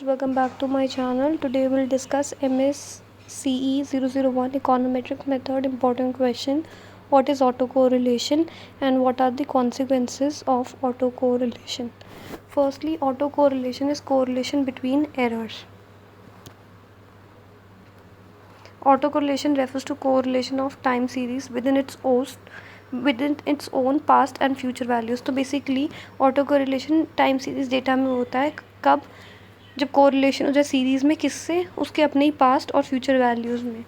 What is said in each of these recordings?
Welcome back to my channel. Today we'll discuss MSCE 001 econometric method. Important question: what is autocorrelation and what are the consequences of autocorrelation? Firstly, autocorrelation is correlation between errors. Autocorrelation refers to correlation of time series within its own past and future values. तो basically autocorrelation time series data में होता है कब, जब correlation हो जाए series में किससे, उसके अपने ही पास्ट और फ्यूचर वैल्यूज़ में.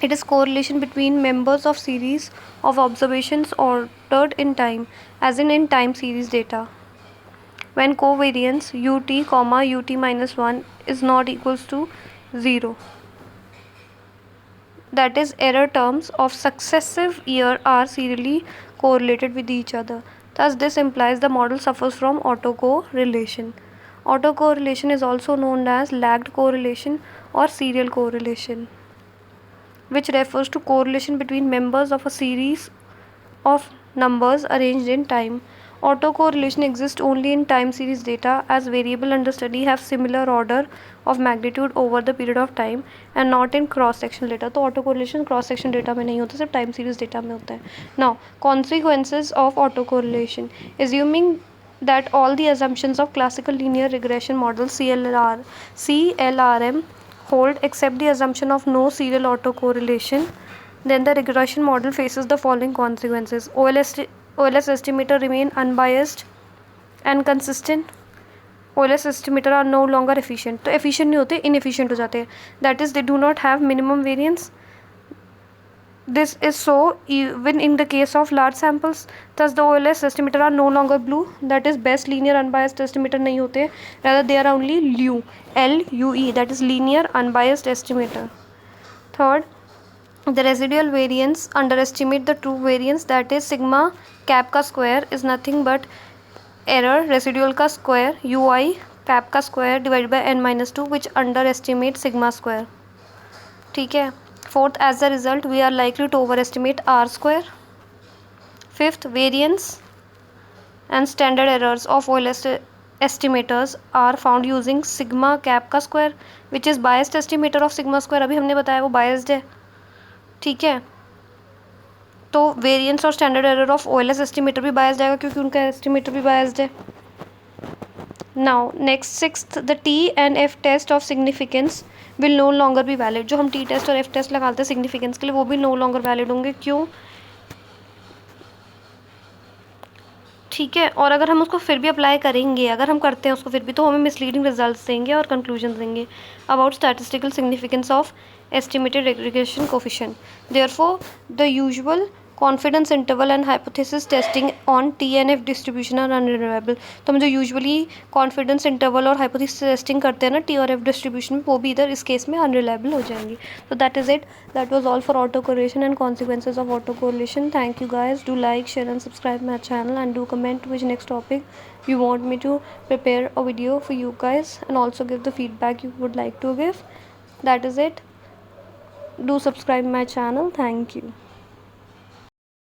It is correlation between members of series of observations ordered in time as in time series data when covariance ut, ut minus 1 is not equals to 0. That is, error terms of successive year are serially correlated with each other. Thus, this implies the model suffers from autocorrelation. Autocorrelation is also known as lagged correlation or serial correlation, which refers to correlation between members of a series of numbers arranged in time. Autocorrelation exists only in time series data, as variable under study have similar order of magnitude over the period of time and not in cross sectional data. तो autocorrelation cross section data में नहीं होता, सिर्फ time series data में होता है. Now, consequences of autocorrelation: assuming that all the assumptions of classical linear regression model CLRM hold except the assumption of no serial autocorrelation, then the regression model faces the following consequences. OLS estimator remain unbiased and consistent. OLS estimator are no longer efficient. तो efficient नहीं होते, inefficient हो जाते हैं. That is, they do not have minimum variance. This is so even in the case of large samples. Thus, the OLS estimator are no longer blue. That is, best linear unbiased estimator नहीं होते. Rather, they are only LUE. LUE. That is linear unbiased estimator. Third, the residual variance underestimate the true variance. That is, sigma cap का square is nothing but error residual का square UI cap का square divided by n minus 2, which underestimate sigma square. ठीक है. Fourth, as a result, we are likely to overestimate R square. Fifth, variance and standard errors of OLS estimators are found using sigma cap का square, which is biased estimator of sigma square. अभी हमने बताया वो biased है. ठीक है. तो variance और standard error of OLS estimator भी बायस्ड आएगा क्योंकि उनका एस्टिमेटर भी बायस्ड है. Now next sixth, the T and F test of significance will no longer be valid. जो हम T टेस्ट और F टेस्ट लगाते हैं सिग्निफिकेंस के लिए वो भी नो लॉन्गर वैलिड होंगे. क्यों? ठीक है. और अगर हम उसको फिर भी अप्लाई करेंगे, अगर हम करते हैं उसको फिर भी, तो हमें मिसलीडिंग रिजल्ट्स देंगे और कंक्लूजन देंगे about statistical significance of estimated regression coefficient. Therefore, the usual confidence interval and hypothesis testing on T and F distribution are unreliable. तो हम जो यूजुअली कॉन्फिडेंस इंटरवल और हाइपोथेसिस टेस्टिंग करते हैं ना टी और एफ डिस्ट्रीब्यूशन में, वो भी इधर इस केस में अनरिलायबल हो जाएंगी. तो that is it. That was all for auto correlation and consequences of auto correlation. Thank you guys. Do like, share and subscribe my channel and do comment which next topic you want me to prepare a video for you guys, and also give the feedback you would like to give. That is it. Do subscribe my channel. Thank you.